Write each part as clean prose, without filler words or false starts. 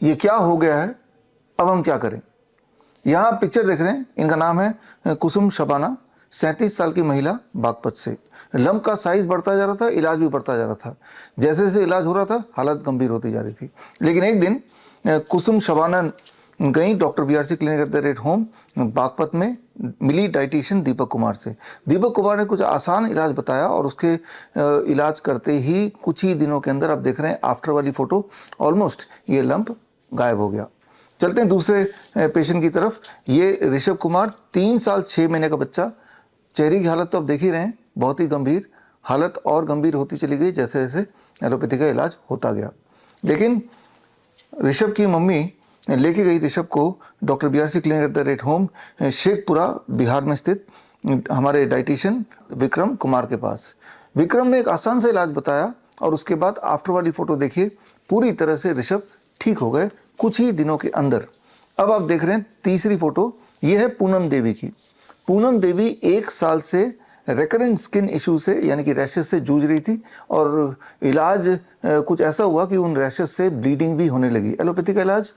ये क्या हो गया है, अब हम क्या करें। यहाँ पिक्चर देख रहे हैं, इनका नाम है कुसुम शबाना, 37 साल की महिला, बागपत से। लंप का साइज बढ़ता जा रहा था, इलाज भी बढ़ता जा रहा था। जैसे जैसे इलाज हो रहा था हालत गंभीर होती जा रही थी। लेकिन एक दिन कुसुम शबाना गई doctor BRC clinic at the rate home Baghpat में, मिली डाइटिशियन दीपक कुमार से। दीपक कुमार ने कुछ आसान इलाज बताया और उसके इलाज करते ही कुछ ही दिनों के अंदर, आप देख रहे हैं आफ्टर वाली फोटो, ऑलमोस्ट ये लंप गायब हो गया। चलते हैं दूसरे पेशेंट की तरफ। ये ऋषभ कुमार, 3 साल 6 महीने का बच्चा। चेहरे की हालत तो आप देख ही रहे हैं, बहुत ही गंभीर। हालत और गंभीर होती चली गई जैसे जैसे एलोपैथी का इलाज होता गया। लेकिन ऋषभ की मम्मी लेके गई ऋषभ को doctor BRC clinic at the rate home, Sheikhpura Bihar में स्थित हमारे डाइटिशियन विक्रम कुमार के पास। विक्रम ने एक आसान सा इलाज बताया और उसके बाद आफ्टर वाली फोटो देखिए, पूरी तरह से ऋषभ ठीक हो गए कुछ ही दिनों के अंदर। अब आप देख रहे हैं तीसरी फोटो, ये है पूनम देवी की। पूनम देवी 1 साल से रेकरेंट स्किन इशू से यानी कि रैशेस से जूझ रही थी और इलाज कुछ ऐसा हुआ कि उन रैशेस से ब्लीडिंग भी होने लगी, एलोपैथी का इलाज।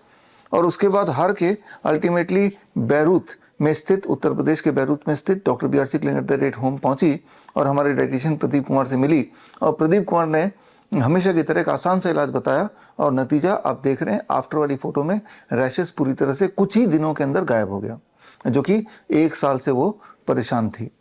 और उसके बाद हार के अल्टीमेटली बैरूत में स्थित, उत्तर प्रदेश के बैरूत में स्थित doctor BRC clinic at the rate home पहुंची और हमारे डाइटिशियन प्रदीप कुमार से मिली। और प्रदीप कुमार ने हमेशा की तरह एक आसान सा इलाज बताया और नतीजा आप देख रहे हैं आफ्टर वाली फोटो में, रैशेस पूरी तरह से कुछ ही दिनों के अंदर गायब हो गया, जो कि 1 साल से वो परेशान थी।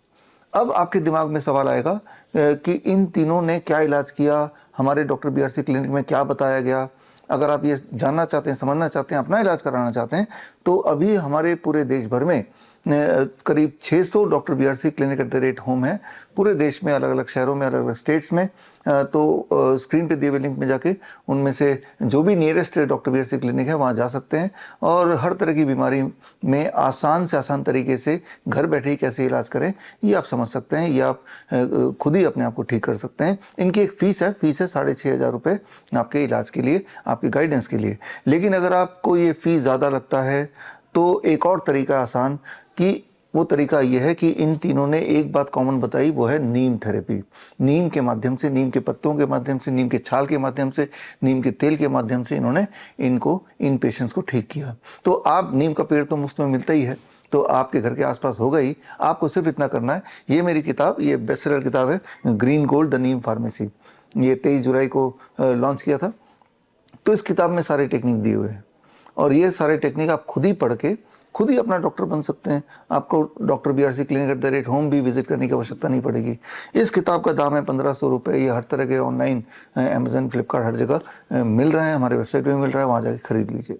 अब आपके दिमाग में सवाल आएगा कि इन तीनों ने क्या इलाज किया, हमारे डॉक्टर BRC क्लिनिक में क्या बताया गया। अगर आप ये जानना चाहते हैं, समझना चाहते हैं, अपना इलाज कराना चाहते हैं, तो अभी हमारे पूरे देश भर में करीब 600 doctor BRC clinic at the rate home है, पूरे देश में, अलग अलग शहरों में, अलग अलग स्टेट्स में। तो स्क्रीन पे दिए हुए लिंक में जाके उनमें से जो भी नियरेस्ट डॉक्टर BRC क्लिनिक है वहाँ जा सकते हैं और हर तरह की बीमारी में आसान से आसान तरीके से घर बैठे ही कैसे इलाज करें ये आप समझ सकते हैं, ये आप खुद ही अपने आप को ठीक कर सकते हैं। इनकी एक फ़ीस है 6,500 रुपये आपके इलाज के लिए, आपकी गाइडेंस के लिए। लेकिन अगर आपको ये फ़ीस ज़्यादा लगता है तो एक और तरीका आसान, कि वो तरीका ये है कि इन तीनों ने एक बात कॉमन बताई, वो है नीम थेरेपी। नीम के माध्यम से, नीम के पत्तों के माध्यम से, नीम के छाल के माध्यम से, नीम के तेल के माध्यम से इन्होंने इन पेशेंट्स को ठीक किया। तो आप, नीम का पेड़ तो मुफ्त में मिलता ही है, तो आपके घर के आसपास होगा ही, आपको सिर्फ इतना करना है। ये मेरी किताब, ये बेस्ट सेलर किताब है, green gold the Neem pharmacy, ये 23 जुलाई को लॉन्च किया था। तो इस किताब में सारे टेक्निक दिए हुए हैं और ये सारे टेक्निक आप खुद ही पढ़ के खुद ही अपना डॉक्टर बन सकते हैं। आपको doctor BRC clinic at the rate home भी विजिट करने की आवश्यकता नहीं पड़ेगी। इस किताब का दाम है 1500 रुपये। ये हर तरह के ऑनलाइन, अमेजन, फ्लिपकार्ट, हर जगह मिल रहा है, हमारे वेबसाइट पर मिल रहा है, वहाँ जाके खरीद लीजिए।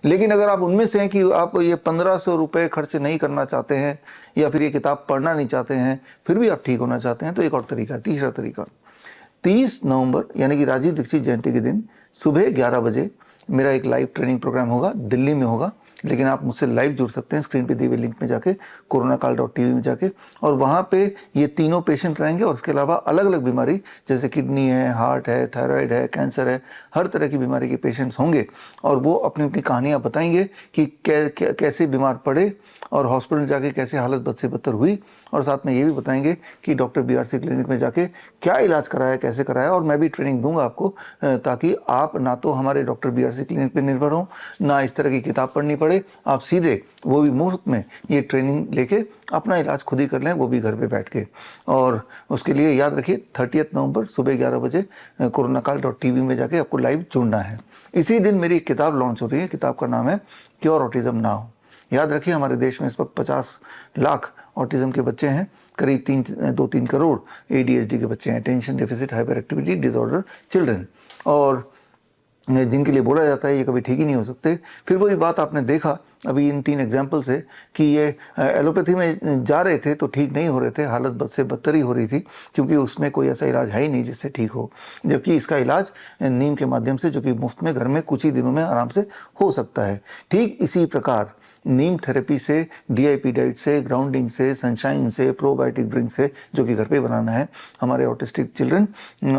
लेकिन अगर आप उनमें से हैं कि आप ये 1500 रुपये खर्च नहीं करना चाहते हैं या फिर ये किताब पढ़ना नहीं चाहते हैं, फिर भी आप ठीक होना चाहते हैं, तो एक और तरीका, तीसरा तरीका, 30 नवंबर यानी कि राजीव दीक्षित जयंती के दिन सुबह 11 बजे मेरा एक लाइव ट्रेनिंग प्रोग्राम होगा, दिल्ली में होगा। लेकिन आप मुझसे लाइव जुड़ सकते हैं स्क्रीन पे दिए हुए लिंक में जाके, coronacall.tv में जाके, और वहाँ पे ये तीनों पेशेंट रहेंगे और उसके अलावा अलग अलग बीमारी जैसे किडनी है, हार्ट है, थायराइड है, कैंसर है, हर तरह की बीमारी के पेशेंट्स होंगे और वो अपनी अपनी कहानियाँ बताएंगे कि कैसे बीमार पड़े और हॉस्पिटल जाके कैसे हालत बद से बदतर हुई, और साथ में ये भी बताएंगे कि डॉक्टर BRC क्लिनिक में जाके क्या इलाज कराया, कैसे कराया। और मैं भी ट्रेनिंग दूंगा आपको, ताकि आप ना तो हमारे डॉक्टर BRC क्लिनिक पे निर्भर हो, ना इस तरह की किताब पढ़नी पड़े, आप सीधे वो भी मुफ्त में ये ट्रेनिंग लेके अपना इलाज खुद ही कर लें, वो भी घर पे बैठ के। और उसके लिए याद रखिए 30 नवंबर सुबह 11 बजे coronacall.tv में जाके आपको लाइव जुड़ना है। इसी दिन मेरी एक किताब लॉन्च हो रही है, किताब का नाम है क्योर ऑटिज्म नाउ। याद रखिए हमारे देश में इस वक्त 50 लाख ऑटिज्म के बच्चे हैं, करीब 2-3 करोड़ ADHD के बच्चे हैं, attention deficit hyper activity disorder children, और जिनके लिए बोला जाता है ये कभी ठीक ही नहीं हो सकते। फिर वही बात आपने देखा अभी इन 3 एग्जाम्पल से कि ये एलोपैथी में जा रहे थे तो ठीक नहीं हो रहे थे, हालत बद से बदतर ही हो रही थी, क्योंकि उसमें कोई ऐसा इलाज है ही नहीं जिससे ठीक हो। जबकि इसका इलाज नीम के माध्यम से, जो कि मुफ्त में घर में कुछ ही दिनों में आराम से हो सकता है। ठीक इसी प्रकार नीम थेरेपी से, डीआईपी डाइट से, ग्राउंडिंग से, सनशाइन से, प्रोबायोटिक ड्रिंक से, जो कि घर पे बनाना है, हमारे ऑटिस्टिक चिल्ड्रन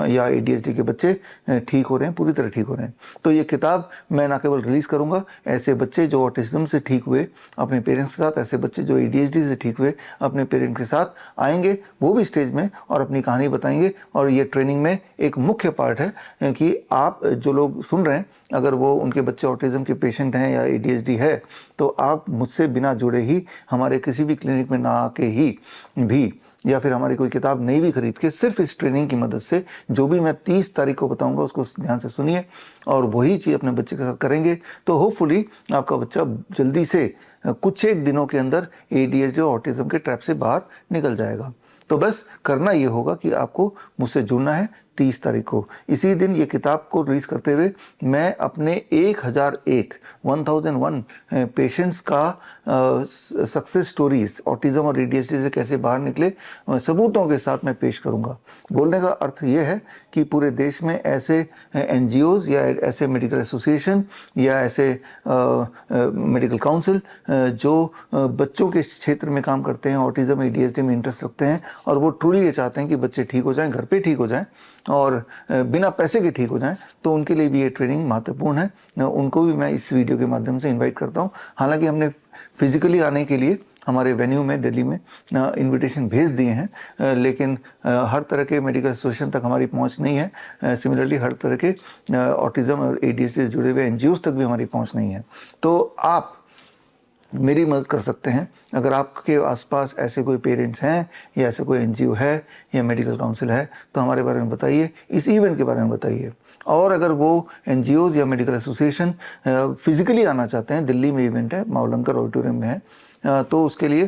या एडीएचडी के बच्चे ठीक हो रहे हैं, पूरी तरह ठीक हो रहे हैं। तो ये किताब मैं ना केवल रिलीज़ करूँगा, ऐसे बच्चे जो ऑटिज्म से ठीक हुए अपने पेरेंट्स के साथ, ऐसे बच्चे जो एडीएचडी से ठीक हुए अपने पेरेंट्स के साथ आएंगे, वो भी स्टेज में और अपनी कहानी बताएंगे। और ये ट्रेनिंग में एक मुख्य पार्ट है कि आप जो लोग सुन रहे हैं, अगर वो उनके बच्चे ऑटिज्म के पेशेंट हैं या एडीएचडी है, तो आप मुझसे बिना जुड़े ही, हमारे किसी भी क्लिनिक में ना आके ही भी, या फिर हमारी कोई किताब नहीं भी खरीद के, सिर्फ इस ट्रेनिंग की मदद से जो भी मैं 30 तारीख को बताऊंगा उसको ध्यान से सुनिए और वही चीज़ अपने बच्चे के साथ करेंगे, तो होपफुली आपका बच्चा जल्दी से कुछ एक दिनों के अंदर एडीएचडी और ऑटिज्म के ट्रैप से बाहर निकल जाएगा। तो बस करना ये होगा कि आपको मुझसे जुड़ना है 30 तारीख को। इसी दिन ये किताब को रिलीज करते हुए मैं अपने 1001 पेशेंट्स का सक्सेस स्टोरीज, ऑटिज्म और एडीएचडी से कैसे बाहर निकले, सबूतों के साथ मैं पेश करूंगा। बोलने का अर्थ ये है कि पूरे देश में ऐसे एनजीओज या ऐसे मेडिकल एसोसिएशन या ऐसे मेडिकल काउंसिल जो बच्चों के क्षेत्र में काम करते हैं, ऑटिज्म एडीएचडी में इंटरेस्ट रखते हैं और वो ट्रूली ये चाहते हैं कि बच्चे ठीक हो जाएं, घर पे ठीक हो जाएं और बिना पैसे के ठीक हो जाएं, तो उनके लिए भी ये ट्रेनिंग महत्वपूर्ण है। उनको भी मैं इस वीडियो के माध्यम से इनवाइट करता हूं। हालांकि हमने फिजिकली आने के लिए हमारे वेन्यू में दिल्ली में इनविटेशन भेज दिए हैं, लेकिन हर तरह के मेडिकल एसोसिएशन तक हमारी पहुंच नहीं है। सिमिलरली हर तरह के ऑटिज्म और एडीएचडी से जुड़े हुए एनजीओज तक भी हमारी पहुंच नहीं है। तो आप मेरी मदद कर सकते हैं। अगर आपके आसपास ऐसे कोई पेरेंट्स हैं या ऐसे कोई एनजीओ है या मेडिकल काउंसिल है, तो हमारे बारे में बताइए, इस इवेंट के बारे में बताइए। और अगर वो एनजीओज या मेडिकल एसोसिएशन फिजिकली आना चाहते हैं, दिल्ली में इवेंट है, मावलंकर ऑडिटोरियम में है, तो उसके लिए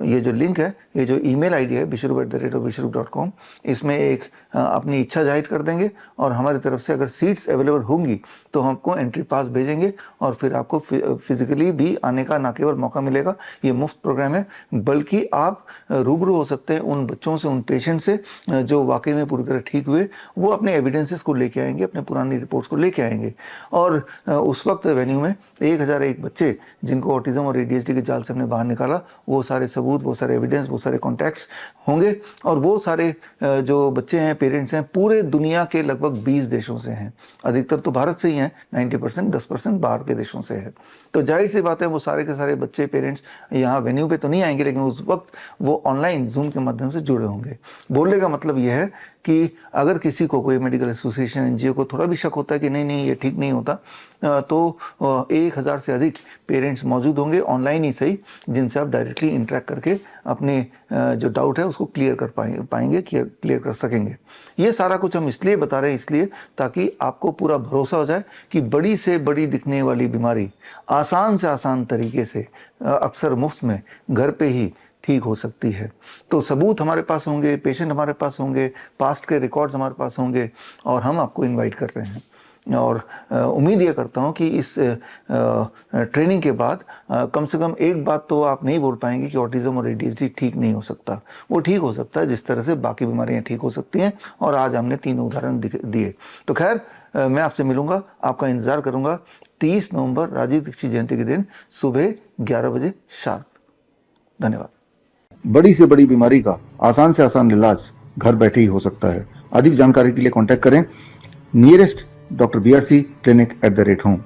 ये जो लिंक है, ये जो ईमेल आईडी है bishrup@bishrup.com, इसमें एक अपनी इच्छा जाहिर कर देंगे और हमारी तरफ से अगर सीट्स अवेलेबल होंगी तो हमको एंट्री पास भेजेंगे और फिर आपको फिजिकली भी आने का ना केवल मौका मिलेगा, ये मुफ्त प्रोग्राम है, बल्कि आप रूबरू हो सकते हैं उन बच्चों से, उन पेशेंट से जो वाकई में पूरी तरह ठीक हुए। वो अपने एविडेंसेस को लेके आएंगे, अपने पुरानी रिपोर्ट्स को लेके आएंगे और उस वक्त वेन्यू में 1001 बच्चे जिनको ऑटिज्म और एडीएचडी के जाल से हमने बाहर निकाला, वो सारे सबूत, वो सारे एविडेंस, वो सारे कॉन्टैक्ट्स होंगे। और वो सारे जो बच्चे हैं, पेरेंट्स हैं, पूरे दुनिया के लगभग 20 देशों से हैं। अधिकतर तो भारत से ही हैं, 90%, 10% बाहर के देशों से है। तो जाहिर सी बात है वो सारे के सारे बच्चे, पेरेंट्स यहाँ वेन्यू पे तो नहीं आएंगे, लेकिन उस वक्त वो ऑनलाइन जूम के माध्यम से जुड़े होंगे। बोलने का मतलब यह है कि अगर किसी को, कोई मेडिकल एसोसिएशन, एनजीओ को थोड़ा भी शक होता है कि नहीं ये ठीक नहीं होता, तो 1000 से अधिक पेरेंट्स मौजूद होंगे ऑनलाइन ही सही, जिनसे आप डायरेक्टली इंटरेक्ट करके अपने जो डाउट है उसको क्लियर कर पाएंगे, क्लियर कर सकेंगे। ये सारा कुछ हम इसलिए बता रहे हैं, इसलिए ताकि आपको पूरा भरोसा हो जाए कि बड़ी से बड़ी दिखने वाली बीमारी आसान से आसान तरीके से, अक्सर मुफ्त में, घर पे ही ठीक हो सकती है। तो सबूत हमारे पास होंगे, पेशेंट हमारे पास होंगे, पास्ट के रिकॉर्ड्स हमारे पास होंगे और हम आपको इनवाइट कर रहे हैं। और उम्मीद ये करता हूँ कि इस ट्रेनिंग के बाद कम से कम एक बात तो आप नहीं बोल पाएंगे कि ऑटिज्म और एडीएचडी ठीक नहीं हो सकता। वो ठीक हो सकता है जिस तरह से बाकी बीमारियाँ ठीक हो सकती हैं, और आज हमने 3 उदाहरण दिए। तो खैर, मैं आपसे मिलूंगा, आपका इंतज़ार करूंगा 30 नवंबर राजीव दीक्षित जयंती के दिन सुबह 11 बजे शार्प। धन्यवाद। बड़ी से बड़ी बीमारी का आसान से आसान इलाज घर बैठे ही हो सकता है। अधिक जानकारी के लिए कांटेक्ट करें nearest Dr. BRC Clinic @ home।